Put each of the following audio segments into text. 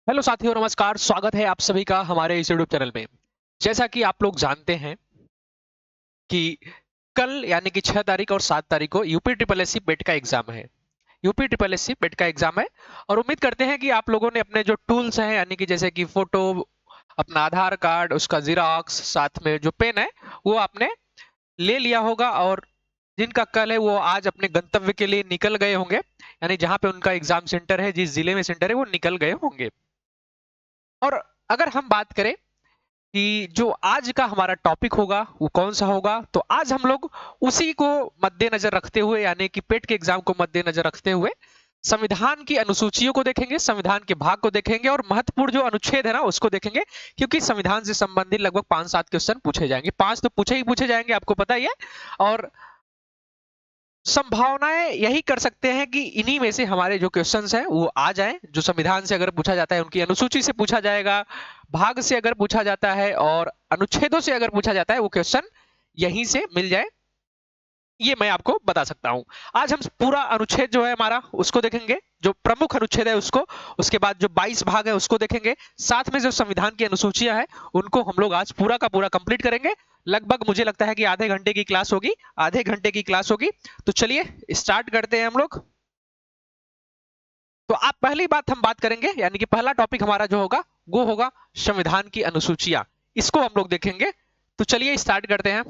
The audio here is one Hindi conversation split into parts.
हेलो साथियों, नमस्कार। स्वागत है आप सभी का हमारे इस यूट्यूब चैनल में। जैसा कि आप लोग जानते हैं कि कल यानी कि 6 तारीख और 7 तारीख को यूपी ट्रिपल एससी बेट का एग्जाम है। यूपी ट्रिपल एससी बेट का एग्जाम है और उम्मीद करते हैं कि आप लोगों ने अपने जो टूल्स हैं यानी कि जैसे कि फोटो, अपना आधार कार्ड, उसका जीरोक्स, साथ में जो पेन है वो आपने ले लिया होगा। और जिनका कल है वो आज अपने गंतव्य के लिए निकल गए होंगे, यानी जहां पे उनका एग्जाम सेंटर है, जिस जिले में सेंटर है, वो निकल गए होंगे। और अगर हम बात करें कि जो आज का हमारा टॉपिक होगा वो कौन सा होगा, तो आज हम लोग उसी को मद्देनजर रखते हुए, यानी कि पेट के एग्जाम को मद्देनजर रखते हुए संविधान की अनुसूचियों को देखेंगे, संविधान के भाग को देखेंगे और महत्वपूर्ण जो अनुच्छेद है ना उसको देखेंगे। क्योंकि संविधान से संबंधित लगभग 5-7 क्वेश्चन पूछे जाएंगे, 5 तो पूछे ही पूछे जाएंगे, आपको पता ही है। और संभावनाएं यही कर सकते हैं कि इन्हीं में से हमारे जो क्वेश्चंस हैं वो आ जाएं। जो संविधान से अगर पूछा जाता है उनकी अनुसूची से पूछा जाएगा, भाग से अगर पूछा जाता है और अनुच्छेदों से अगर पूछा जाता है वो क्वेश्चन यहीं से मिल जाए, ये मैं आपको बता सकता हूं। आज हम पूरा अनुच्छेद जो है हमारा उसको देखेंगे, जो प्रमुख अनुच्छेद है उसको, उसके बाद जो 22 भाग है उसको देखेंगे, साथ में जो संविधान की अनुसूचियां है उनको हम लोग आज पूरा का पूरा कंप्लीट करेंगे। लगभग मुझे लगता है कि आधे घंटे की क्लास होगी, आधे घंटे की क्लास होगी। तो चलिए स्टार्ट करते हैं हम लोग। तो आप पहली बात हम बात करेंगे, यानी कि पहला टॉपिक हमारा जो होगा वो होगा संविधान की अनुसूचियां। इसको हम लोग देखेंगे। तो चलिए स्टार्ट करते हैं।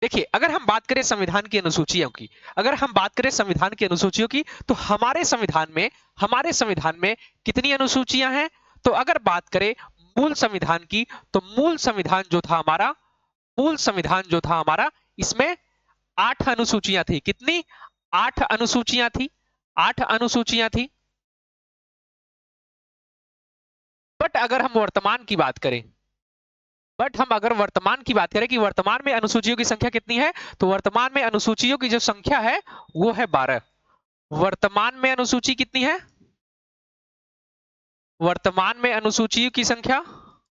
देखिए, अगर हम बात करें संविधान की अनुसूचियों की, अगर हम बात करें संविधान की अनुसूचियों की, तो हमारे संविधान में कितनी अनुसूचियां हैं? तो अगर बात करें मूल संविधान की, तो मूल संविधान जो था हमारा, इसमें 8 अनुसूचियां थी। कितनी? 8 अनुसूचियां थी। 8 अनुसूचियां थी। बट अगर हम वर्तमान की बात करें बट हम अगर वर्तमान की बात करें कि वर्तमान में अनुसूचियों की संख्या कितनी है, तो वर्तमान में अनुसूचियों की जो संख्या है वो है 12। वर्तमान में अनुसूची कितनी है? वर्तमान में अनुसूचियों की संख्या,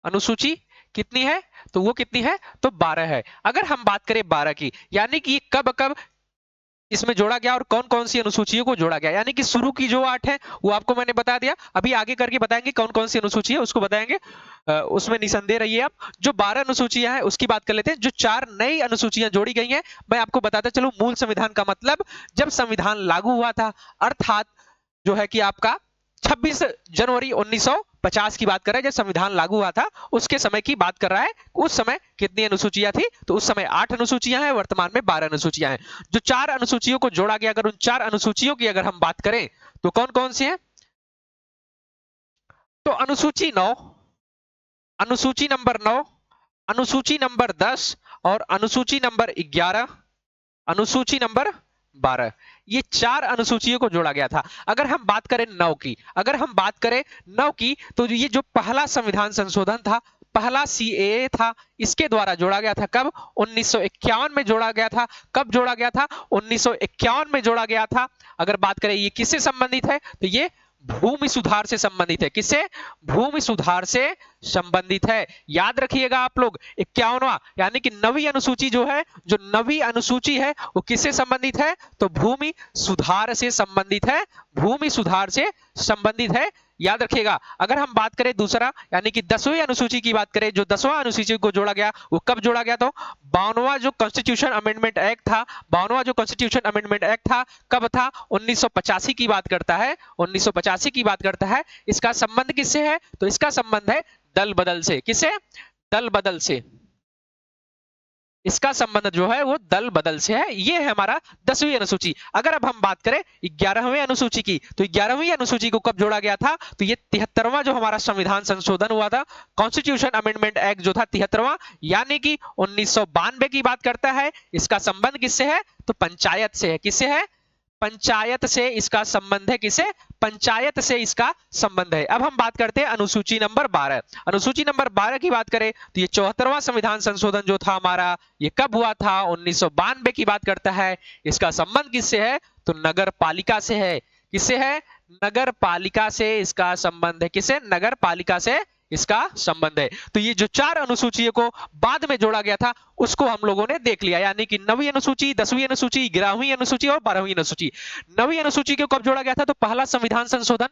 अनुसूची कितनी है? तो वो कितनी है? तो 12 है। अगर हम बात करें 12 की, यानी कि कब कब इसमें जोड़ा गया और कौन कौन सी अनुसूचियों को जोड़ा गया, यानी कि शुरू की जो 8 है वो आपको मैंने बता दिया। अभी आगे करके बताएंगे कौन कौन सी अनुसूची है, उसको बताएंगे। उसमें निसंदेह रहिए आप। जो 12 अनुसूचियां हैं उसकी बात कर लेते हैं। जो 4 नई अनुसूचियां जोड़ी गई हैं, मैं आपको बताता चलूं। मूल संविधान का मतलब, जब संविधान लागू हुआ था, अर्थात जो है कि आपका 26 जनवरी 1950 की बात कर रहा है, जब संविधान लागू हुआ था उसके समय की बात कर रहा है। उस समय कितनी अनुसूचियां थी? तो उस समय 8 अनुसूचियां हैं, वर्तमान में 12 अनुसूचियां हैं। जो 4 अनुसूचियों को जोड़ा गया, अगर उन 4 अनुसूचियों की अगर हम बात करें तो कौन कौन सी है? तो अनुसूची 9, अनुसूची नंबर 9, अनुसूची नंबर 10 और अनुसूची नंबर 11, अनुसूची नंबर 12, ये 4 अनुसूचियों को जोड़ा गया था। अगर हम बात करें 9 की, अगर हम बात करें 9 की, तो ये जो पहला संविधान संशोधन था, पहला सीएए था, इसके द्वारा जोड़ा गया था। कब? 1951 में जोड़ा गया था। कब जोड़ा गया था? 1951 में जोड़ा गया था। अगर बात करें ये किससे संबंधित है, तो ये भूमि सुधार से संबंधित है। किससे? भूमि सुधार से संबंधित है। याद रखिएगा आप लोग, 51वां यानी कि नवी अनुसूची जो है, जो नवी अनुसूची है वो किससे संबंधित है? तो भूमि सुधार से संबंधित है। भूमि सुधार से संबंधित है, याद रखिएगा। अगर हम बात करें दूसरा, यानी कि 10वीं अनुसूची की बात करें, जो 10वां अनुसूची को जोड़ा गया वो कब जोड़ा गया? तो 52वां जो कॉन्स्टिट्यूशन अमेंडमेंट एक्ट था, 52वां जो कॉन्स्टिट्यूशन अमेंडमेंट एक्ट था, कब था? 1985 की बात करता है, 1985 की बात करता है। इसका संबंध किससे है? तो इसका संबंध है दल बदल से। किसे? दल बदल से। इसका संबंध जो है वो दल बदल से है। ये है हमारा 10वीं अनुसूची। अगर अब हम बात करें 11वीं अनुसूची की, तो 11वीं अनुसूची को कब जोड़ा गया था? तो ये 73वां जो हमारा संविधान संशोधन हुआ था, कॉन्स्टिट्यूशन अमेंडमेंट एक्ट जो था 73वां, यानी कि 1992 की बात करता है। इसका संबंध किससे है? तो पंचायत से है। किससे है? पंचायत से इसका संबंध है। किसे? पंचायत से इसका संबंध है। अब हम बात करते हैं अनुसूची नंबर 12। अनुसूची नंबर 12 की बात करें तो ये 74वां संविधान संशोधन जो था हमारा, ये कब हुआ था? 1992 की बात करता है। इसका संबंध किससे है? तो नगर पालिका से है। किससे है? नगर पालिका से इसका संबंध है। किसे? नगर पालिका से इसका संबंध है। तो ये जो 4 अनुसूचियों को बाद में जोड़ा गया था उसको हम लोगों ने देख लिया, यानी कि 9वीं अनुसूची, 10वीं अनुसूची, 11वीं अनुसूची और 12वीं अनुसूची। 9वीं अनुसूची को कब जोड़ा गया था? तो पहला संविधान संशोधन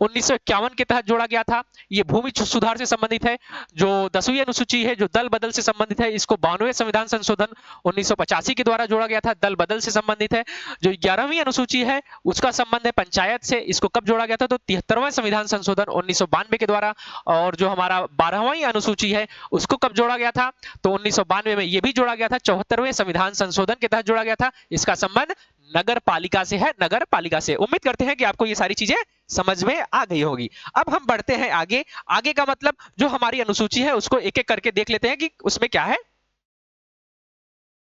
1951 के तहत जोड़ा गया था, ये भूमि सुधार से संबंधित है। जो 10वीं अनुसूची है, जो दल बदल से संबंधित है, इसको 92वें संविधान संशोधन 1985 के द्वारा जोड़ा गया था, दल बदल से संबंधित है। जो 11वीं अनुसूची है उसका संबंध है पंचायत से, इसको कब जोड़ा गया था? तो 73वां संविधान संशोधन 1992 के द्वारा। और जो हमारा 12वीं अनुसूची है उसको कब जोड़ा गया था? तो 1992 में ये भी जोड़ा गया था, 74वें संविधान संशोधन के तहत जोड़ा गया था। इसका संबंध नगर पालिका से है, नगर पालिका से। उम्मीद करते हैं कि आपको ये सारी चीजें समझ में आ गई होगी। अब हम बढ़ते हैं आगे। आगे का मतलब जो हमारी अनुसूची है उसको एक एक करके देख लेते हैं कि उसमें क्या है।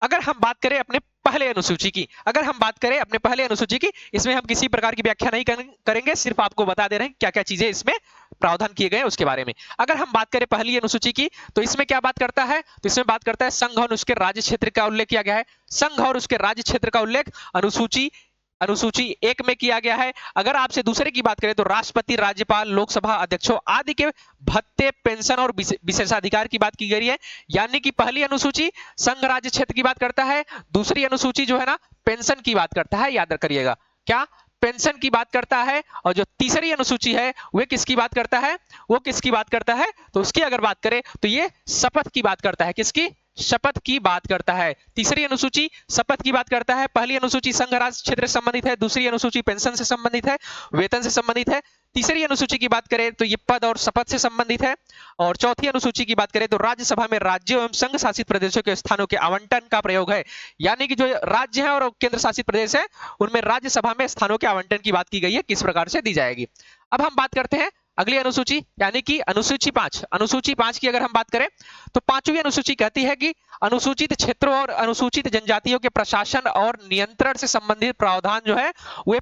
अगर हम बात करें अपने पहले अनुसूची की, अगर हम बात करें अपने पहले अनुसूची की, इसमें हम किसी प्रकार की व्याख्या नहीं करेंगे, सिर्फ आपको बता दे रहे हैं क्या क्या चीजें इसमें प्रावधान किए गए उसके बारे में। अगर हम बात करें पहली अनुसूची की, तो इसमें क्या बात करता है? तो इसमें बात करता है संघ और उसके राज्य क्षेत्र का उल्लेख किया गया है। संघ और उसके राज्य क्षेत्र का उल्लेख अनुसूची 1 में किया गया है। अगर आपसे दूसरे की बात करें तो राष्ट्रपति, राज्यपाल, लोकसभा अध्यक्षों आदि के भत्ते, पेंशन और विशेषाधिकार की बात की गई है। यानी कि पहली अनुसूची संघ राज्य क्षेत्र की बात करता है, दूसरी अनुसूची जो है ना पेंशन की बात करता है, याद करिएगा क्या? पेंशन की बात करता है। और जो तीसरी अनुसूची है वह किसकी बात करता है? वो किसकी बात करता है? तो उसकी अगर बात करें तो ये शपथ की बात करता है। किसकी? शपथ की बात करता है। तीसरी अनुसूची शपथ की बात करता है, पहली अनुसूची संघ राज्य क्षेत्र से संबंधित है, दूसरी अनुसूची पेंशन से संबंधित है, वेतन से संबंधित है। तीसरी अनुसूची की बात करें तो ये पद और शपथ से संबंधित है। और चौथी अनुसूची की बात करें तो राज्यसभा में राज्यों एवं संघ शासित प्रदेशों के स्थानों के आवंटन का प्रयोग है। यानी कि जो राज्य है और केंद्र शासित प्रदेश है उनमें राज्यसभा में स्थानों के आवंटन की बात की गई है, किस प्रकार से दी जाएगी। अब हम बात करते हैं अगली अनुसूची, यानी कि अनुसूची 5। अनुसूची 5 की अगर हम बात करें तो 5वीं अनुसूची कहती है कि अनुसूचित क्षेत्रों और अनुसूचित जनजातियों के प्रशासन और नियंत्रण से संबंधित प्रावधान जो है वे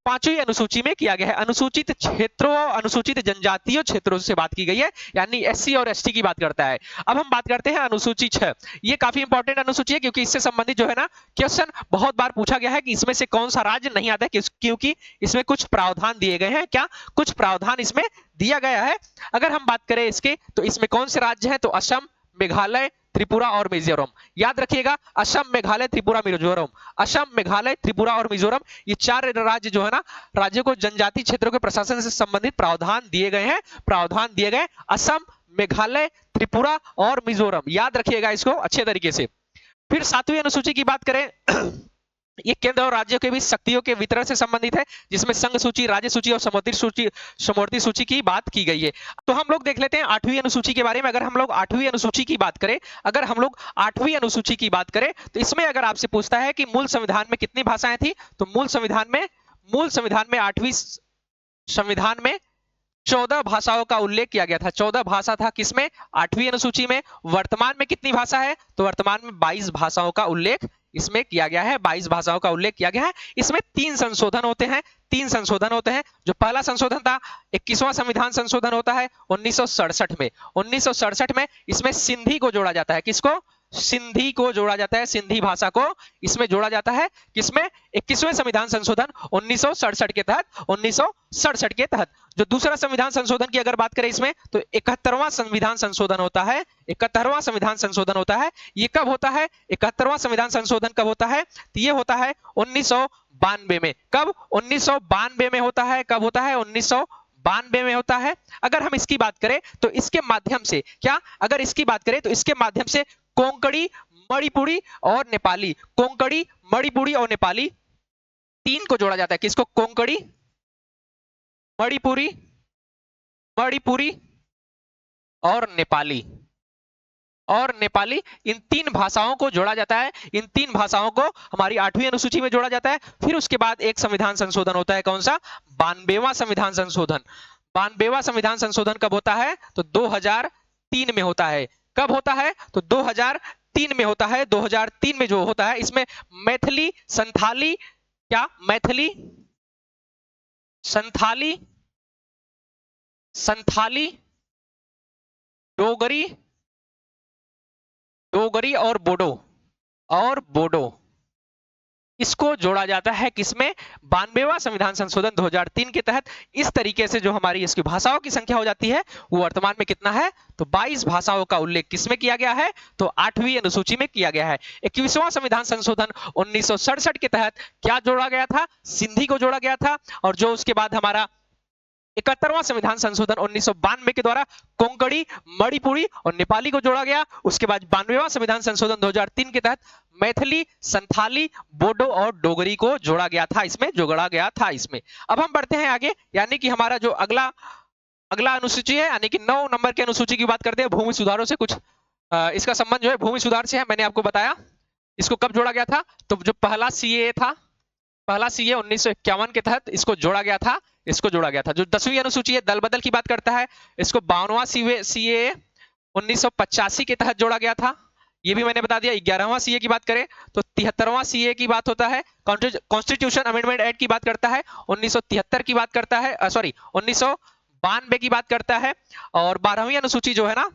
5वीं अनुसूची में किया गया है। अनुसूचित क्षेत्रों और अनुसूचित जनजातीय क्षेत्रों से बात की गई है, यानी एससी और एसटी की बात करता है। अब हम बात करते हैं अनुसूची 6। ये काफी इंपॉर्टेंट अनुसूची है क्योंकि इससे संबंधित जो है ना क्वेश्चन बहुत बार पूछा गया है कि इसमें से कौन सा राज्य नहीं आता है, क्योंकि इसमें कुछ प्रावधान दिए गए हैं। क्या कुछ प्रावधान इसमें दिया गया है? अगर हम बात करें इसके तो इसमें कौन से राज्य है? तो असम, मेघालय, त्रिपुरा और मिजोरम। याद रखिएगा, असम, मेघालय, त्रिपुरा, मिजोरम। असम, मेघालय, त्रिपुरा और मिजोरम, ये 4 राज्य जो है ना, राज्यों को जनजातीय क्षेत्रों के प्रशासन से संबंधित प्रावधान दिए गए हैं। प्रावधान दिए गए असम, मेघालय, त्रिपुरा और मिजोरम। याद रखिएगा इसको अच्छे तरीके से। फिर 7वीं अनुसूची की बात करें ये केंद्र और राज्यों के बीच शक्तियों के वितरण से संबंधित है, जिसमें संघ सूची, राज्य सूची और समवर्ती सूची की बात की गई है। तो हम लोग देख लेते हैं 8वीं अनुसूची के बारे में। अगर हम लोग 8वीं अनुसूची की बात करें, अगर हम लोग 8वीं अनुसूची की बात करें तो इसमें अगर आपसे पूछता है कि मूल संविधान में कितनी भाषाएं थी, तो मूल संविधान में 8वीं संविधान में 14 भाषाओं का उल्लेख किया गया था। 14 भाषा था किसमें? 8वीं अनुसूची में। वर्तमान में कितनी भाषा है? तो वर्तमान में 22 भाषाओं का उल्लेख इसमें किया गया है। 22 भाषाओं का उल्लेख किया गया है। इसमें 3 संशोधन होते हैं। 3 संशोधन होते हैं। जो पहला संशोधन था 21वां संविधान संशोधन होता है 1967 में। 1967 में इसमें सिंधी को जोड़ा जाता है। किसको? सिंधी को जोड़ा जाता है, सिंधी भाषा को इसमें जोड़ा जाता है। किसमें? 21वें संविधान संशोधन 1967 के तहत। 1967 के तहत जो दूसरा संविधान संशोधन की अगर बात करें इसमें तो 71वां संविधान संशोधन होता है। 71वां संविधान संशोधन होता है। ये कब होता है? 71वां संविधान संशोधन कब होता है? तो ये होता है 1992 में। कब? 1992 में होता है। कब होता है? 1992 में होता है। अगर हम इसकी बात करें तो इसके माध्यम से क्या, अगर इसकी बात करें तो इसके माध्यम से कोंकणी, मणिपुरी और नेपाली, कोंकणी, मणिपुरी और नेपाली 3 को जोड़ा जाता है। किसको? कोंकणी, मणिपुरी, मणिपुरी और नेपाली, और नेपाली, इन 3 भाषाओं को जोड़ा जाता है। इन 3 भाषाओं को हमारी 8वीं अनुसूची में जोड़ा जाता है। फिर उसके बाद एक संविधान संशोधन होता है। कौन सा? 92वां संविधान संशोधन। 92वां संविधान संशोधन कब होता है? तो 2003 में होता है। कब होता है? तो 2003 में होता है। 2003 में जो होता है इसमें मैथिली, संथाली, क्या मैथिली, संथाली, संथाली, डोगरी, डोगरी और बोडो, और बोडो, इसको जोड़ा जाता है किसमें? 92वां संविधान संशोधन 2003 के तहत। इस तरीके से जो हमारी इसकी भाषाओं की संख्या हो जाती है वो वर्तमान में कितना है? तो 22 भाषाओं का उल्लेख किसमें किया गया है? तो 8वीं अनुसूची में किया गया है। 21वां संविधान संशोधन 1967 के तहत क्या जोड़ा गया था? सिंधी को जोड़ा गया था। और जो उसके बाद हमारा 71वां संविधान संशोधन 1992 के द्वारा कोंकणी, मणिपुरी और नेपाली को जोड़ा गया। उसके बाद 92वां संविधान संशोधन 2003 के तहत मैथिली, संथाली, बोडो और डोगरी को जोड़ा गया था इसमें। अब हम बढ़ते हैं आगे, यानी कि हमारा जो अगला अगला अनुसूची है, यानी कि 9 नंबर की अनुसूची की बात करते हैं। भूमि सुधारों से कुछ इसका संबंध जो है भूमि सुधार से है। मैंने आपको बताया इसको कब जोड़ा गया था। तो जो पहला सीए था, पहला सीए 1951 के तहत इसको जोड़ा गया था। जो 10वीं अनुसूची है दल बदल की बात करता है, इसको 52वां सीए 1985 के तहत जोड़ा गया था। ये भी मैंने बता दिया। 11वां सीए की बात करें तो 73वां सीए की बात होता है। कॉन्स्टिट्यूशन अमेंडमेंट एक्ट की बात करता है 1973 की बात करता है, 1992 की बात करता है। और 12वीं अनुसूची जो है ना,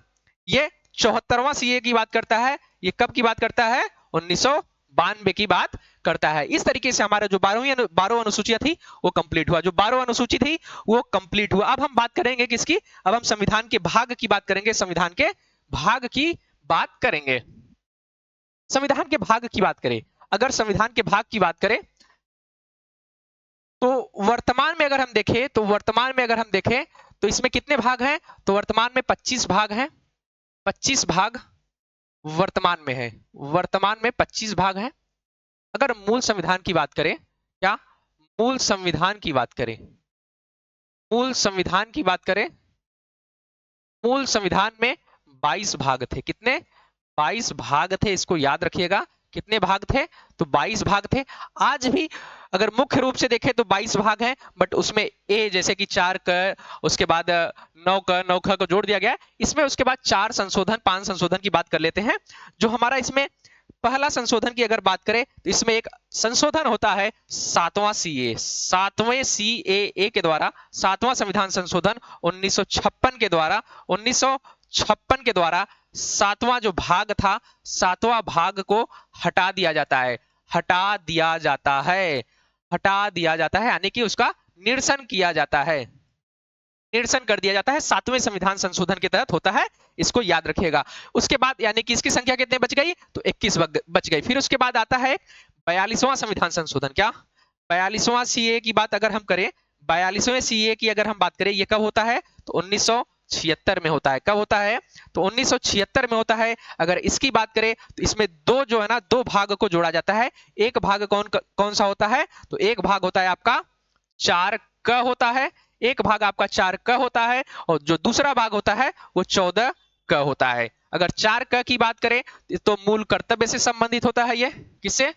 ये 74वां सीए की बात करता है। ये कब की बात करता है? 1992 की बात करता है। इस तरीके से हमारा जो 12 अनुसूचियां थी वो कंप्लीट हुआ। जो 12 अनुसूची थी वो कंप्लीट हुआ। अब हम बात करेंगे किसकी? अब हम संविधान के भाग की बात करेंगे। संविधान के भाग की बात करेंगे। संविधान के भाग की बात करें, अगर संविधान के भाग की बात करें तो वर्तमान में अगर हम देखें तो इसमें कितने भाग हैं? तो वर्तमान में 25 भाग हैं। 25 भाग वर्तमान में है। वर्तमान में 25 भाग हैं। अगर मूल संविधान की बात करें, क्या मूल संविधान की बात करें, मूल संविधान की बात करें, मूल संविधान में 22 भाग थे। कितने? 22 भाग थे। इसको याद रखिएगा। कितने भाग थे? तो 22 भाग थे। आज भी अगर मुख्य रूप से देखें तो 22 भाग हैं, बट उसमें ए जैसे कि 4 क, उसके बाद 9 क 9 ख को जोड़ दिया गया इसमें। उसके बाद 4 संशोधन 5 संशोधन की बात कर लेते हैं। जो हमारा इसमें पहला संशोधन की अगर बात करें तो इसमें एक संशोधन होता है 7वां सीए, 7वें सीएए के द्वारा, 7वां संविधान संशोधन 1956 के द्वारा, 1956 के द्वारा 7वां जो भाग था, 7वां भाग को हटा दिया जाता है। हटा दिया जाता है, यानी कि उसका निरसन किया जाता है, निरसन कर दिया जाता है। 7वें संविधान संशोधन के तहत होता है। इसको याद रखिएगा। उसके बाद यानी कि इसकी संख्या कितने बच गई? तो 21 बच गई। फिर उसके बाद आता है 42वां संविधान संशोधन। क्या? 42वां सीए की बात अगर हम करें, 42वें सीए की अगर हम बात करें, ये कब होता है? तो 1976 में होता है। कब होता है? तो 1976 में होता है। अगर इसकी बात करें तो इसमें दो जो है ना, 2 भाग को जोड़ा जाता है। एक भाग कौन सा होता है? तो एक भाग होता है आपका 4 क होता है। एक भाग आपका 4 क होता है और जो दूसरा भाग होता है वो 14 क होता है। अगर 4 क की बात करें तो मूल कर्तव्य से संबंधित होता है। ये किससे?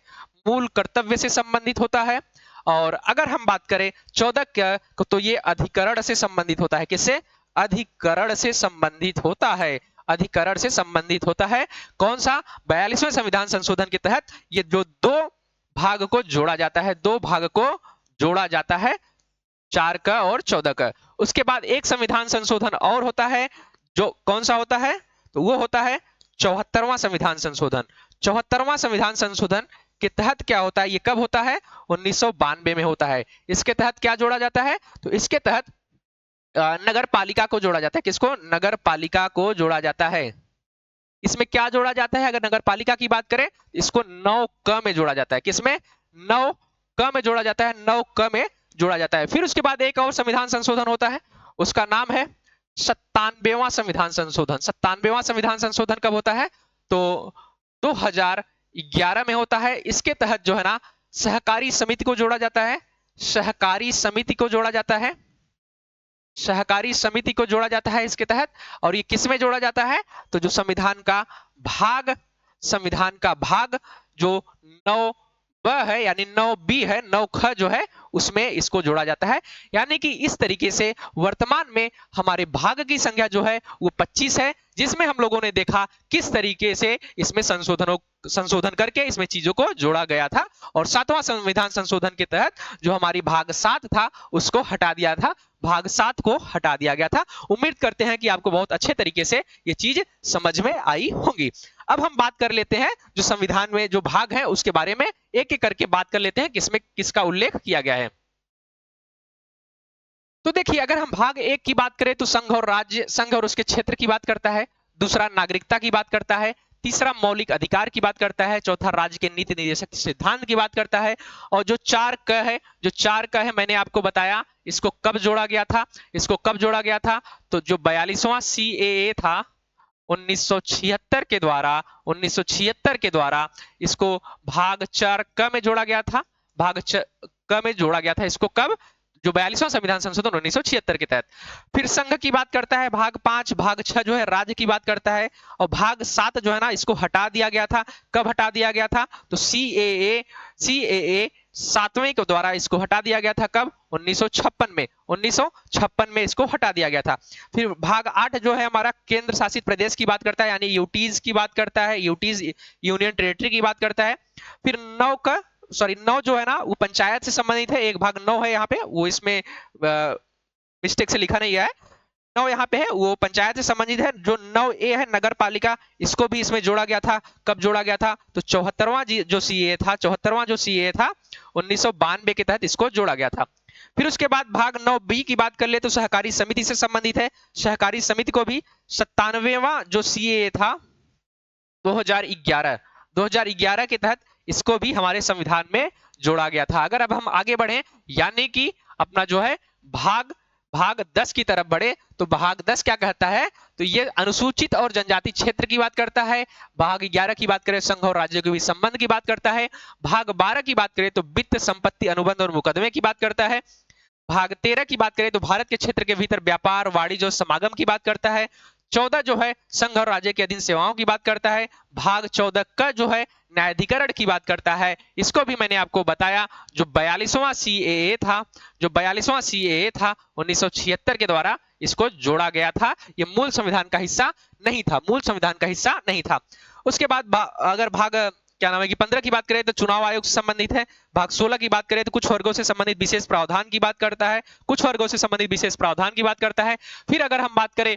मूल कर्तव्य से संबंधित होता है। और अगर हम बात करें 14 क तो ये अधिकरण से संबंधित होता है। किससे? अधिकरण से संबंधित होता है। अधिकरण से संबंधित होता है। कौन सा? 42वें संविधान संशोधन के तहत ये जो 2 भाग को जोड़ा जाता है, 2 भाग को जोड़ा जाता है, 4 का और 14 का। उसके बाद एक संविधान संशोधन और होता है, जो कौन सा होता है? तो वो होता है 74वां संविधान संशोधन। 74वां संविधान संशोधन के तहत क्या होता है? ये कब होता है? 1992 में होता है। इसके तहत क्या जोड़ा जाता है? तो इसके तहत नगर पालिका को जोड़ा जाता है। किसको? नगर पालिका को जोड़ा जाता है। इसमें क्या जोड़ा जाता है? अगर नगर पालिका की बात करें, इसको 9 क में जोड़ा जाता है। किसमें? 9 क में जोड़ा जाता है। 9 क में जोड़ा जाता है। फिर उसके बाद एक और संविधान संशोधन होता है, उसका नाम है 97वां संविधान संशोधन। 97वां संविधान संशोधन कब होता है? तो 2011 में होता है। इसके तहत जो है ना, सहकारी समिति को जोड़ा जाता है। सहकारी समिति को जोड़ा जाता है। सहकारी समिति को जोड़ा जाता है इसके तहत। और ये किस में जोड़ा जाता है? तो जो संविधान का भाग जो 9 ब है, यानी 9 बी है, 9 ख जो है, उसमें इसको जोड़ा जाता है। यानी कि इस तरीके से वर्तमान में हमारे भाग की संख्या जो है वो 25 है, जिसमें हम लोगों ने देखा किस तरीके से इसमें संशोधन करके इसमें चीजों को जोड़ा गया था। और 7वां संविधान संशोधन के तहत जो हमारी भाग 7 था उसको हटा दिया था। भाग 7 को हटा दिया गया था। उम्मीद करते हैं कि आपको बहुत अच्छे तरीके से ये चीज समझ में आई होंगी। अब हम बात कर लेते हैं जो संविधान में जो भाग है उसके बारे में, एक एक करके बात कर लेते हैं किसमें किसका उल्लेख किया गया है। तो देखिए, अगर हम भाग 1 की बात करें तो संघ और राज्य, संघ और उसके क्षेत्र की बात करता है। दूसरा नागरिकता की बात करता है। तीसरा मौलिक अधिकार की बात करता है। चौथा राज्य के नीति निर्देशक सिद्धांत की बात करता है। और जो 4 क है, जो 4 क है मैंने आपको बताया इसको कब जोड़ा गया था, इसको कब जोड़ा गया था, तो जो 42वां सीएए था 1976 के द्वारा, 1976 के द्वारा इसको भाग 4 क में जोड़ा गया था। भाग क में जोड़ा गया था इसको कब, जो 42वां संविधान संशोधन 1976 के तहत। फिर संघ की बात करता है भाग 5, भाग 6 जो है राज्य की बात करता है, और भाग 7 जो है ना इसको हटा दिया गया था। कब हटा दिया गया था, तो सीएए 7वें के द्वारा इसको हटा दिया गया था। कब, 1956 में, 1956 में इसको हटा दिया गया था। फिर भाग 8 जो है हमारा केंद्र शासित प्रदेश की बात करता है, यानी यूटीज की बात करता है, यूटीज यूनियन टेरिटरी की बात करता है। फिर 9 जो है ना वो पंचायत से संबंधित है। एक भाग 9 है यहाँ पे, वो इसमें मिस्टेक से लिखा नहीं है, 9 यहाँ पे है वो पंचायत से संबंधित है। जो 9A है नगर पालिका, इसको भी इसमें जोड़ा गया था। कब जोड़ा गया था, तो 74वां जो सीए था, 74वां जो सीए था 1992 के तहत इसको जोड़ा गया था। फिर उसके बाद भाग 9B की बात कर ले तो सहकारी समिति से संबंधित है। सहकारी समिति को भी 97वां जो सीए था 2011 के तहत इसको भी हमारे संविधान में जोड़ा गया था। अगर अब हम आगे बढ़े, यानी कि अपना जो है भाग 10 की तरफ बढ़े, तो भाग 10 क्या कहता है, तो ये अनुसूचित और जनजाति क्षेत्र की बात करता है। भाग 11 की बात करें संघ और राज्य के बीच संबंध की बात करता है। भाग 12 की बात करें तो वित्त, संपत्ति, अनुबंध और मुकदमे की बात करता है। भाग 13 की बात करें तो भारत के क्षेत्र के भीतर व्यापार, वाणिज्य और समागम की बात करता है। 14 जो है संघ और राज्य के अधीन सेवाओं की बात करता है। भाग 14 का जो है न्यायाधिकरण की बात करता है। इसको भी मैंने आपको बताया, जो 42वां सीएए था, जो 42वां सीएए था 1976 के द्वारा इसको जोड़ा गया था। ये मूल संविधान का हिस्सा नहीं था, मूल संविधान का हिस्सा नहीं था। उसके बाद अगर भाग क्या नाम है कि 15 की बात करें तो चुनाव आयोग से संबंधित है। भाग 16 की बात करें तो कुछ वर्गों से संबंधित विशेष प्रावधान की बात करता है, कुछ वर्गों से संबंधित विशेष प्रावधान की बात करता है। फिर अगर हम बात करें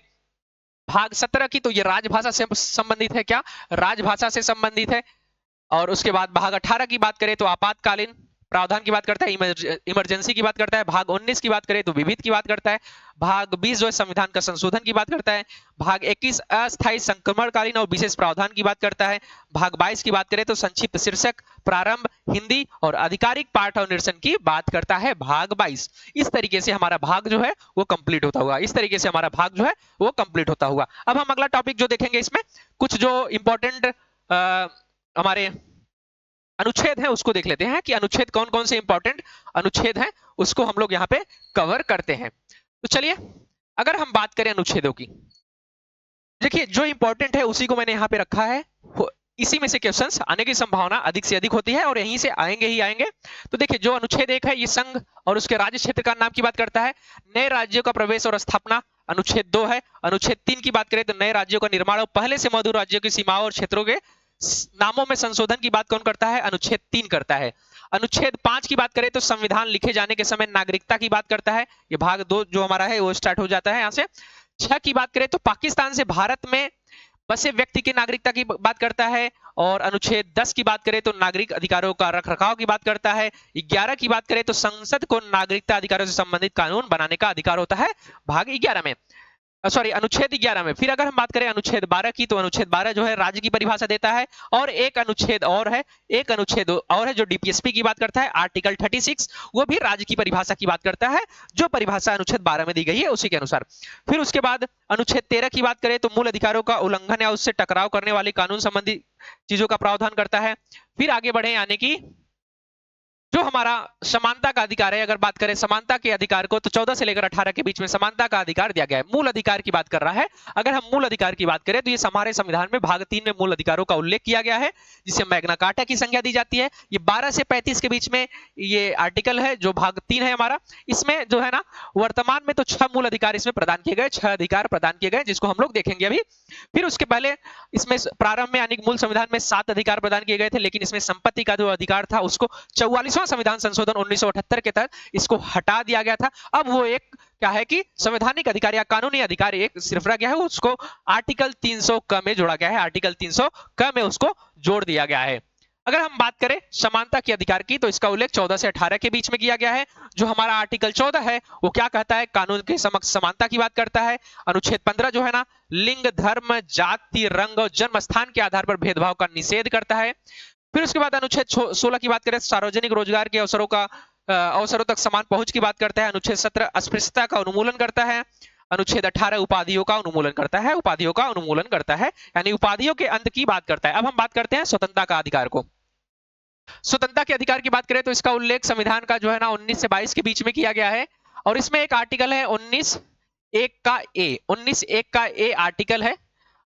भाग 17 की, तो ये राजभाषा से संबंधित है। क्या, राजभाषा से संबंधित है। और उसके बाद भाग 18 की बात करें तो आपातकालीन प्रावधान की बात करता है, इमरजेंसी की बात करता है। भाग 19 की बात करें तो विविध की बात करता है। भाग 20 जो है संविधान का संशोधन की बात करता है। भाग 21 अस्थायी संक्रमणकालीन और विशेष प्रावधान की बात करता है। भाग 22 की बात करें तो संक्षिप्त शीर्षक, प्रारंभ, हिंदी और आधिकारिक पाठ और निरसन की बात करता है भाग 22। इस तरीके से हमारा भाग जो है वो कंप्लीट होता हुआ, इस तरीके से हमारा भाग जो है वो कंप्लीट होता हुआ। अब हम अगला टॉपिक जो देखेंगे, इसमें कुछ जो इंपॉर्टेंट हमारे अनुच्छेद है उसको देख लेते हैं कि अनुच्छेद कौन कौन से इंपॉर्टेंट अनुच्छेद हैं, उसको हम लोग यहाँ पे कवर करते हैं। तो चलिए, अगर हम बात करें अनुच्छेदों की, देखिए जो इंपॉर्टेंट है उसी को मैंने यहाँ पे रखा है। इसी में से क्वेश्चंस आने की संभावना अधिक से अधिक होती है और यहीं से आएंगे ही आएंगे। तो देखिए, जो अनुच्छेद 1 है ये संघ और उसके राज्य क्षेत्र का नाम की बात करता है। नए राज्यों का प्रवेश और स्थापना अनुच्छेद 2 है। अनुच्छेद 3 की बात करें तो नए राज्यों का निर्माण और पहले से मौजूद राज्यों की सीमाओं और क्षेत्रों के नामों में संशोधन की बात कौन करता है, अनुच्छेद 3 करता है। अनुच्छेद 5 की बात करें तो संविधान लिखे जाने के समय नागरिकता की बात करता है। ये भाग 2 जो हमारा है वो स्टार्ट हो जाता है यहाँ से। 6 की बात करें तो पाकिस्तान से भारत में बसे व्यक्ति की नागरिकता की बात करता है। और अनुच्छेद 10 की बात करें तो नागरिक अधिकारों का रखरखाव की बात करता है। 11 की बात करें तो संसद को नागरिकता अधिकारों से संबंधित कानून बनाने का अधिकार होता है भाग 11 में, सॉरी अनुच्छेद 11 में। फिर अगर हम बात करें अनुच्छेद 12 की, तो अनुच्छेद 12 जो है राज्य की परिभाषा देता है। और एक अनुच्छेद और है जो डीपीएसपी की बात करता है, आर्टिकल 36, वो भी राज्य की परिभाषा की बात करता है, जो परिभाषा अनुच्छेद 12 में दी गई है उसी के अनुसार। फिर उसके बाद अनुच्छेद 13 की बात करें तो मूल अधिकारों का उल्लंघन या उससे टकराव करने वाले कानून संबंधी चीजों का प्रावधान करता है। फिर आगे बढ़े, यानी कि जो हमारा समानता का अधिकार है, अगर बात करें समानता के अधिकार को, तो 14 से लेकर 18 के बीच में समानता का अधिकार दिया गया है। मूल अधिकार की बात कर रहा है। अगर हम मूल अधिकार की बात करें तो ये हमारे संविधान में भाग 3 में मूल अधिकारों का उल्लेख किया गया है, जिसे मैग्ना कार्टा की संज्ञा दी जाती है। ये 12 से 35 के बीच में ये आर्टिकल है जो भाग 3 है हमारा। इसमें जो है ना वर्तमान में तो 6 मूल अधिकार इसमें प्रदान किए गए, 6 अधिकार प्रदान किए गए, जिसको हम लोग देखेंगे अभी। फिर उसके पहले इसमें प्रारंभ में यानी मूल संविधान में 7 अधिकार प्रदान किए गए थे, लेकिन इसमें संपत्ति का जो अधिकार था उसको 44वां संविधान संशोधन 1978 के तहत इसको हटा दिया गया था। अब वो एक क्या है कि संवैधानिक अधिकार या कानूनी अधिकार एक सिर्फ रह गया है, उसको आर्टिकल 300 क में जोड़ा गया है, आर्टिकल 300 क में उसको जोड़ दिया गया है। अगर हम बात करें समानता के अधिकार की, तो इसका उल्लेख 14 से 18 के बीच में किया गया है। जो हमारा आर्टिकल 14 है वो क्या कहता है, कानून के समक्ष समानता की बात करता है। अनुच्छेद 15 जो है ना, लिंग, धर्म, जाति, रंग और जन्म स्थान के आधार पर भेदभाव का निषेध करता है। फिर उसके बाद अनुच्छेद 16 की बात करें, सार्वजनिक रोजगार के अवसरों तक समान पहुंच की बात करता है। अनुच्छेद 17 अस्पृश्यता का उन्मूलन करता है। अनुच्छेद 18 उपाधियों का उन्मूलन करता है, उपाधियों का उन्मूलन करता है, यानी उपाधियों के अंत की बात करता है। अब हम बात करते हैं स्वतंत्रता का अधिकार को। स्वतंत्रता के अधिकार की बात करें तो इसका उल्लेख संविधान का जो है ना 19 से 22 के बीच में किया गया है, और इसमें एक आर्टिकल है 19(1) का ए आर्टिकल है,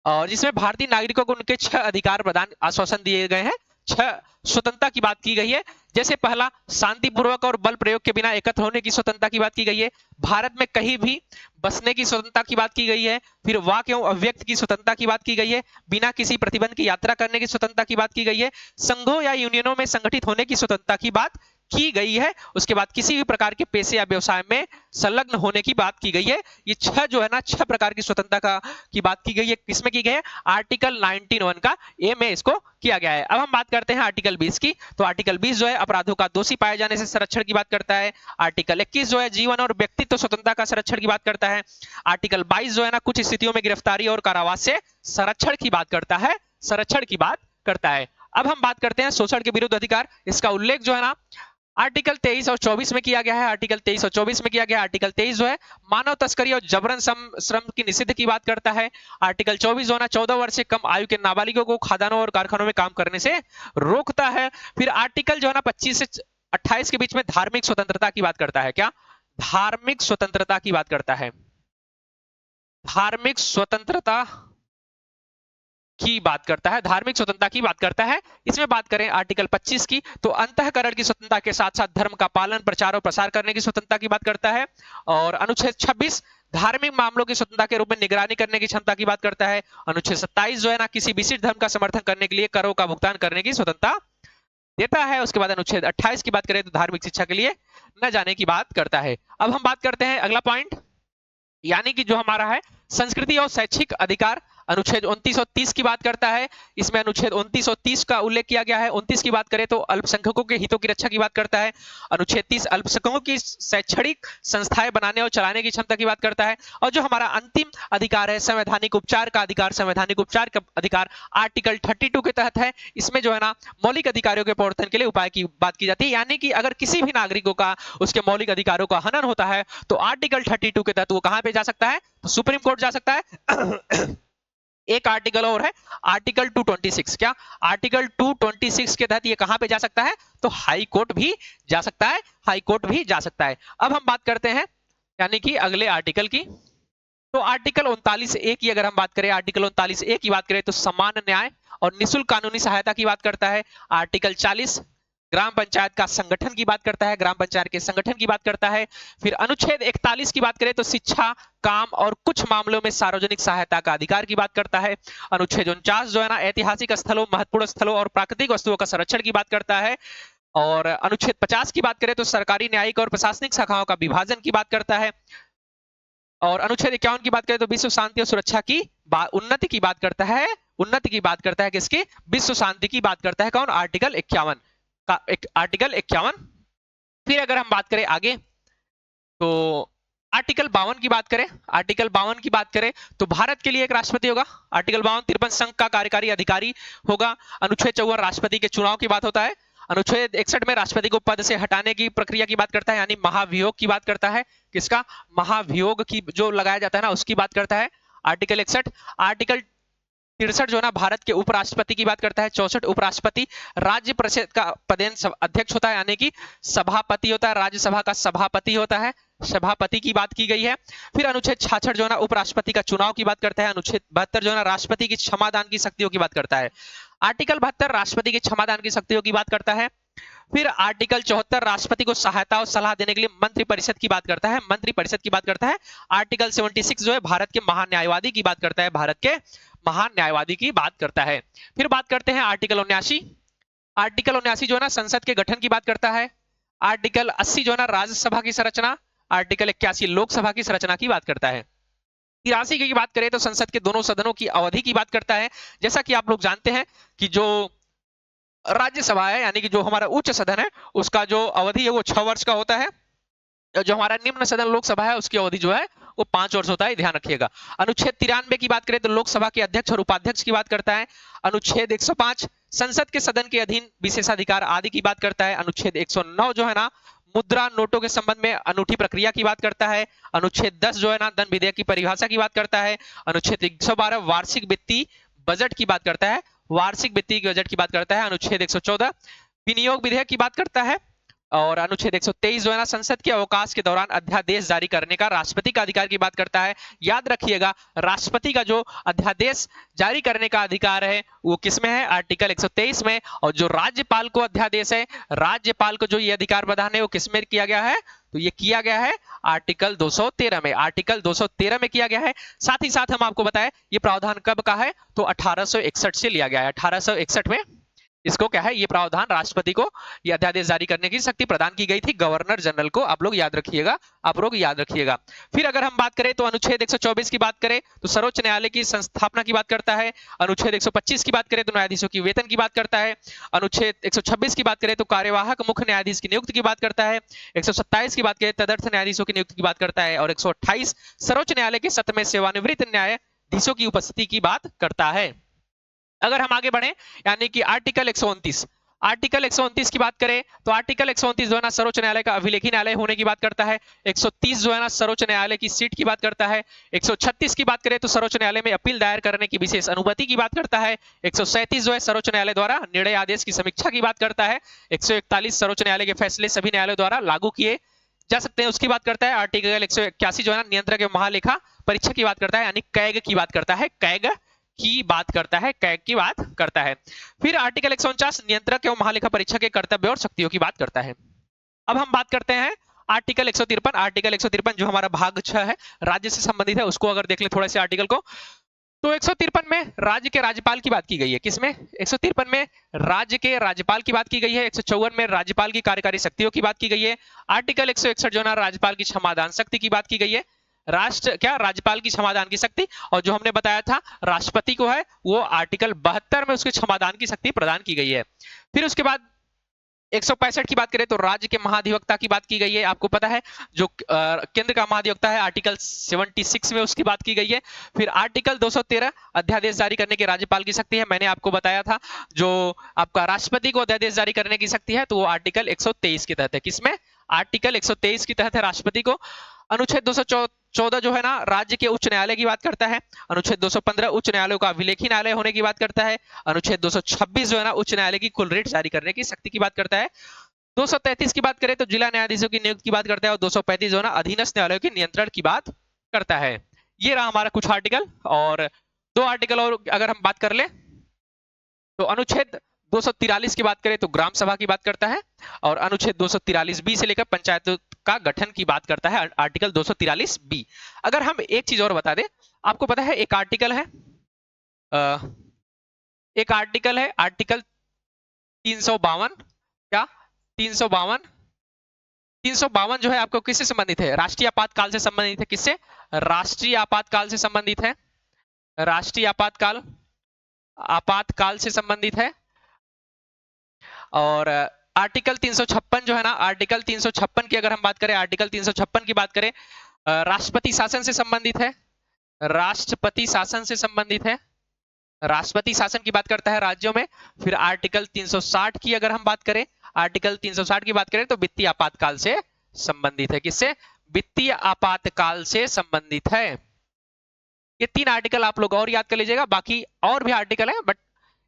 और जिसमें भारतीय नागरिकों को उनके 6 अधिकार प्रदान आश्वासन दिए गए हैं। 6 स्वतंत्रता की बात की गई है। जैसे पहला, शांतिपूर्वक और बल प्रयोग के बिना एकत्र होने की स्वतंत्रता की बात की गई है। भारत में कहीं भी बसने की स्वतंत्रता की बात की गई है। फिर वाक् एवं अव्यक्त की स्वतंत्रता की बात की गई है। बिना किसी प्रतिबंध की यात्रा करने की स्वतंत्रता की बात की गई है। संघों या यूनियनों में संगठित होने की स्वतंत्रता की बात की गई है। उसके बाद किसी भी प्रकार के पेशे या व्यवसाय में संलग्न होने की बात की गई है। ये 6 जो है ना 6 प्रकार की स्वतंत्रता की बात की गई है। किसमें की गई है, आर्टिकल 19(1) का ए में इसको किया गया है। अब हम बात करते हैं आर्टिकल 20 की। तो आर्टिकल 20 जो है अपराधों का दोषी पाए जाने से संरक्षण की बात करता है। आर्टिकल 21 जो है जीवन और व्यक्तित्व स्वतंत्रता का संरक्षण की बात करता है। आर्टिकल 22 जो है ना कुछ स्थितियों में गिरफ्तारी और कारावास से संरक्षण की बात करता है, संरक्षण की बात करता है। अब हम बात करते हैं शोषण के विरुद्ध अधिकार। इसका उल्लेख जो है ना आर्टिकल 23 और 24 में किया गया है। आर्टिकल 23 और 24 में किया गया है। आर्टिकल 23 जो है मानव तस्करी और जबरन श्रम की निषिद्ध की बात करता है। आर्टिकल 24 जो है ना 14 वर्ष से कम आयु के नाबालिगों को खदानों और कारखानों में काम करने से रोकता है। फिर आर्टिकल जो है ना 25 से 28 के बीच में धार्मिक स्वतंत्रता की बात करता है। क्या, धार्मिक स्वतंत्रता की बात करता है। धार्मिक स्वतंत्रता की बात करता है, धार्मिक स्वतंत्रता की बात करता है। इसमें बात करें आर्टिकल 25 की, तो अंतःकरण की स्वतंत्रता के साथ साथ धर्म का पालन, प्रचार और प्रसार करने की स्वतंत्रता की बात करता है। और अनुच्छेद 26 धार्मिक मामलों की स्वतंत्रता के रूप में निगरानी करने की क्षमता की बात करता है। अनुच्छेद 27 जो है ना किसी विशिष्ट धर्म का समर्थन करने के लिए करों का भुगतान करने की स्वतंत्रता देता है। उसके बाद अनुच्छेद 28 की बात करें तो धार्मिक शिक्षा के लिए न जाने की बात करता है। अब हम बात करते हैं अगला पॉइंट, यानी कि जो हमारा है संस्कृति और शैक्षिक अधिकार। अनुच्छेद 29 और 30 की बात करता है। इसमें अनुच्छेद 29 और 30 का उल्लेख किया गया है। 29 की बात करें तो अल्पसंख्यकों के हितों की रक्षा की बात करता है। अनुच्छेद 30 अल्पसंख्यकों की शैक्षणिक संस्थाएं बनाने और चलाने की क्षमता की बात करता है। और जो हमारा अंतिम अधिकार है संवैधानिक उपचार का अधिकार, संवैधानिक उपचार का अधिकार आर्टिकल 32 के तहत है। इसमें जो है ना मौलिक अधिकारों के प्रवर्तन के लिए उपाय की बात की जाती है, यानी कि अगर किसी भी नागरिकों का उसके मौलिक अधिकारों का हनन होता है तो आर्टिकल 32 के तहत वो कहां पे जा सकता है, तो सुप्रीम कोर्ट जा सकता है। एक आर्टिकल और है आर्टिकल 226। क्या, आर्टिकल 226 के तहत ये कहां पे जा सकता है, तो हाई कोर्ट भी जा सकता है, हाई कोर्ट भी जा सकता है। अब हम बात करते हैं यानी कि अगले आर्टिकल की। तो आर्टिकल 39(a) की अगर हम बात करें, आर्टिकल 39(a) की बात करें तो समान न्याय और निःशुल्क कानूनी सहायता की बात करता है। आर्टिकल 40 ग्राम पंचायत का संगठन की बात करता है, ग्राम पंचायत के संगठन की बात करता है। फिर अनुच्छेद 41 की बात करें तो शिक्षा, काम और कुछ मामलों में सार्वजनिक सहायता का अधिकार की बात करता है। अनुच्छेद 49 जो है ना ऐतिहासिक स्थलों, महत्वपूर्ण स्थलों और प्राकृतिक वस्तुओं का संरक्षण की बात करता है। और अनुच्छेद 50 की बात करें तो सरकारी, न्यायिक और प्रशासनिक शाखाओं का विभाजन की बात करता है। और अनुच्छेद 51 की बात करें तो विश्व शांति और सुरक्षा की उन्नति की बात करता है। उन्नति की बात करता है किसकी, विश्व शांति की बात करता है। कौन, आर्टिकल 51 का, आर्टिकल 51। फिर अगर हम बात करें आगे तो आर्टिकल 52 की बात करें, आर्टिकल 52 की बात करें तो भारत के लिए एक राष्ट्रपति होगा। आर्टिकल 52 53 संघ का कार्यकारी अधिकारी होगा। अनुच्छेद 54 राष्ट्रपति के चुनाव की बात होता है। अनुच्छेद 61 में राष्ट्रपति को पद से हटाने की प्रक्रिया की बात करता है, यानी महाभियोग की बात करता है। किसका, महाभियोग की जो लगाया जाता है ना उसकी बात करता है आर्टिकल 61। आर्टिकल 63 जो है ना भारत के उपराष्ट्रपति की बात करता है। 64 उपराष्ट्रपति राज्य परिषद का पदेन अध्यक्ष होता है, यानी कि सभापति होता है, राज्यसभा का सभापति होता है, सभापति की बात की गई है। फिर अनुच्छेद 66 जो है ना उपराष्ट्रपति का चुनाव की बात करता है। अनुच्छेद 72 जो है ना राष्ट्रपति की क्षमादान की शक्तियों की बात करता है। आर्टिकल 72 राष्ट्रपति की क्षमादान की शक्तियों की बात करता है। फिर आर्टिकल 74 राष्ट्रपति को सहायता और सलाह देने के लिए मंत्रिपरिषद की बात करता है, मंत्रिपरिषद की बात करता है। आर्टिकल 76 जो है भारत के महान न्यायवादी की बात करता है, भारत के महान न्यायवादी की बात करता है। फिर बात करते हैं आर्टिकल 79। आर्टिकल 79 जो है ना संसद के गठन की बात करता है। आर्टिकल 80 जो है ना राज्यसभा की संरचना, आर्टिकल 81 लोकसभा की संरचना की बात करता है। 83 की बात करें तो संसद के दोनों सदनों की अवधि की बात करता है। जैसा कि आप लोग जानते हैं कि जो राज्यसभा है यानी कि जो हमारा उच्च सदन है उसका जो अवधि है वो 6 वर्ष का होता है। जो हमारा निम्न सदन लोकसभा है उसकी अवधि जो है वो 5 वर्ष होता है, ध्यान रखिएगा। अनुच्छेद 93 की बात करें तो लोकसभा के अध्यक्ष और उपाध्यक्ष की बात करता है। अनुच्छेद 105 संसद के सदन के अधीन विशेषाधिकार आदि की बात करता है। अनुच्छेद 109 जो है ना मुद्रा नोटों के संबंध में अनूठी प्रक्रिया की बात करता है। अनुच्छेद 10 जो है ना धन विधेयक की परिभाषा की बात करता है। अनुच्छेद 112 वार्षिक वित्तीय बजट की बात करता है, वार्षिक वित्तीय बजट की बात करता है। अनुच्छेद 114 विनियोग विधेयक की बात करता है। और अनुच्छेद 123 जो है ना संसद के अवकाश के दौरान अध्यादेश जारी करने का राष्ट्रपति का अधिकार की बात करता है। याद रखिएगा राष्ट्रपति का जो अध्यादेश जारी करने का अधिकार है वो किसमें है, आर्टिकल 123 में। और जो राज्यपाल को अध्यादेश है, राज्यपाल को जो ये अधिकार प्रदान है वो किसमें किया गया है, तो ये किया गया है आर्टिकल 213 में, आर्टिकल 213 में किया गया है। साथ ही साथ हम आपको बताएं ये प्रावधान कब का है, तो 1861 से लिया गया है। 1861 में इसको क्या है, ये प्रावधान राष्ट्रपति को यह अध्यादेश जारी करने की शक्ति प्रदान की गई थी, गवर्नर जनरल को। आप लोग याद रखिएगा, आप लोग याद रखिएगा। फिर अगर हम बात करें तो अनुच्छेद 124 की बात करें तो सर्वोच्च न्यायालय की संस्थापना की बात करता है। अनुच्छेद 125 की बात करें तो न्यायाधीशों की वेतन की बात करता है। अनुच्छेद 126 की बात करें तो कार्यवाहक मुख्य न्यायाधीश की नियुक्ति की बात करता है। 127 की बात करें तदर्थ न्यायाधीशों की नियुक्ति की बात करता है। और 128 सर्वोच्च न्यायालय के सत्र में सेवानिवृत्त न्यायाधीशों की उपस्थिति की बात करता है। अगर हम आगे बढ़े यानी कि आर्टिकल 129, आर्टिकल 129 की बात करें तो आर्टिकल 129 जो है ना सर्वोच्च न्यायालय का अभिलेखी न्यायालय होने की बात करता है। 130 जो है ना सर्वोच्च न्यायालय की सीट की बात करता है। 136 की बात करें तो सर्वोच्च न्यायालय में अपील दायर करने की विशेष अनुमति की बात करता है। 137 जो है सर्वोच्च न्यायालय द्वारा निर्णय आदेश की समीक्षा की बात करता है। 141 सर्वोच्च न्यायालय के फैसले सभी न्यायालयों द्वारा लागू किए जा सकते हैं उसकी बात करता है। आर्टिकल 181 जो है ना नियंत्रक एवं महालेखा परीक्षक की बात करता है, यानी कैग की बात करता है, कैग की बात करता है, कैग की बात करता है। फिर आर्टिकल 149 नियंत्रक एवं महालेखा परीक्षक के कर्तव्य और शक्तियों की बात करता है। अब हम बात करते हैं आर्टिकल 153, आर्टिकल 153 जो हमारा भाग 6 है राज्य से संबंधित है, उसको अगर देख ले थोड़े से आर्टिकल को, तो 153 में राज्य के राज्यपाल की बात की गई है। किसमें, 153 में राज्य के राज्यपाल की बात की गई है। 154 में राज्यपाल की कार्यकारी शक्तियों की बात की गई है। आर्टिकल 161 जो है ना राज्यपाल की क्षमादान शक्ति की बात की गई है। राज्यपाल की क्षमादान की शक्ति, और जो हमने बताया था राष्ट्रपति को है वो आर्टिकल 72 में उसके क्षमादान की शक्ति प्रदान की गई है। फिर उसके बाद 165 की बात करें तो राज्य के महाधिवक्ता की बात की गई है। आपको पता है जो केंद्र का महाधिवक्ता है आर्टिकल 76 में उसकी बात की गई है। फिर आर्टिकल 213 अध्यादेश जारी करने के राज्यपाल की शक्ति है, मैंने आपको बताया था जो आपका राष्ट्रपति को अध्यादेश जारी करने की शक्ति है तो वो आर्टिकल 123 के तहत है। किसमें, आर्टिकल 123 के तहत है राष्ट्रपति को। अनुच्छेद 214 जो है ना राज्य के उच्च न्यायालय की बात करता है। अनुच्छेद 215 उच्च न्यायालयों का अभिलेखी न्यायालय होने की बात करता है। अनुच्छेद 226 जो है ना उच्च न्यायालय की कुल रेट जारी करने की शक्ति की बात करता है। 233 की बात करें तो जिला न्यायाधीशों की नियुक्ति की बात करता है। और 235 जो है ना अधीनस्थ न्यायालयों के नियंत्रण की बात करता है। ये रहा हमारा कुछ आर्टिकल, और 2 आर्टिकल और अगर हम बात कर ले तो अनुच्छेद 243 की बात करें तो ग्राम सभा की बात करता है। और अनुच्छेद 243 बी से लेकर पंचायतों का गठन की बात करता है, आर्टिकल 243 बी। अगर हम एक चीज और बता दें, आपको पता है एक आर्टिकल है आर्टिकल 352, क्या 352 जो है आपको किससे संबंधित है, राष्ट्रीय आपातकाल से संबंधित है। किससे, राष्ट्रीय आपातकाल से संबंधित है, राष्ट्रीय आपातकाल से संबंधित है। और आर्टिकल 356 जो है ना, आर्टिकल 356 की अगर हम बात करें, आर्टिकल 356 की बात करें राष्ट्रपति शासन से संबंधित है, राष्ट्रपति शासन से संबंधित है, राष्ट्रपति शासन की बात करता है राज्यों में। फिर आर्टिकल 360 की अगर हम बात करें, आर्टिकल 360 की बात करें तो वित्तीय आपातकाल से संबंधित है। किससे, वित्तीय आपातकाल से संबंधित है। ये 3 आर्टिकल आप लोग और याद कर लीजिएगा, बाकी और भी आर्टिकल है बट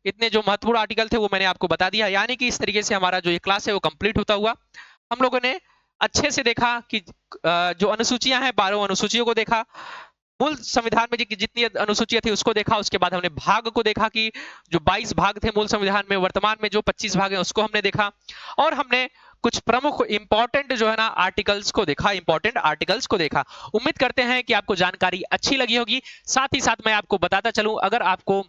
इतने जो महत्वपूर्ण आर्टिकल थे वो मैंने आपको बता दिया। यानी कि इस तरीके से हमारा जो ये क्लास है वो कंप्लीट होता हुआ, हम लोगों ने अच्छे से देखा कि जो अनुसूचियां हैं 12 अनुसूचियों को देखा, मूल संविधान में जितनी अनुसूचियां थी उसको देखा। उसके बाद हमने भाग को देखा कि जो 22 भाग थे मूल संविधान में, वर्तमान में जो 25 भाग हैं उसको हमने देखा। और हमने कुछ प्रमुख इंपॉर्टेंट जो है ना आर्टिकल्स को देखा, इंपॉर्टेंट आर्टिकल्स को देखा। उम्मीद करते हैं कि आपको जानकारी अच्छी लगी होगी। साथ ही साथ मैं आपको बताता चलूं, अगर आपको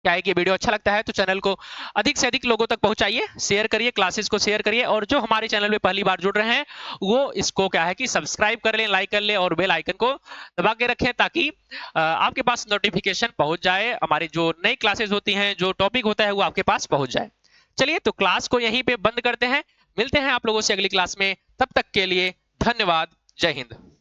क्या है कि वीडियो अच्छा लगता है तो चैनल को अधिक से अधिक लोगों तक पहुंचाइए, शेयर करिए, क्लासेस को शेयर करिए, और जो हमारे चैनल पे पहली बार जुड़ रहे हैं वो इसको क्या है कि सब्सक्राइब कर लें, लाइक कर लें और बेल आइकन को दबा के रखें, ताकि आपके पास नोटिफिकेशन पहुंच जाए, हमारी जो नई क्लासेस होती हैं, जो टॉपिक होता है वो आपके पास पहुंच जाए। चलिए तो क्लास को यहीं पे बंद करते हैं, मिलते हैं आप लोगों से अगली क्लास में, तब तक के लिए धन्यवाद, जय हिंद।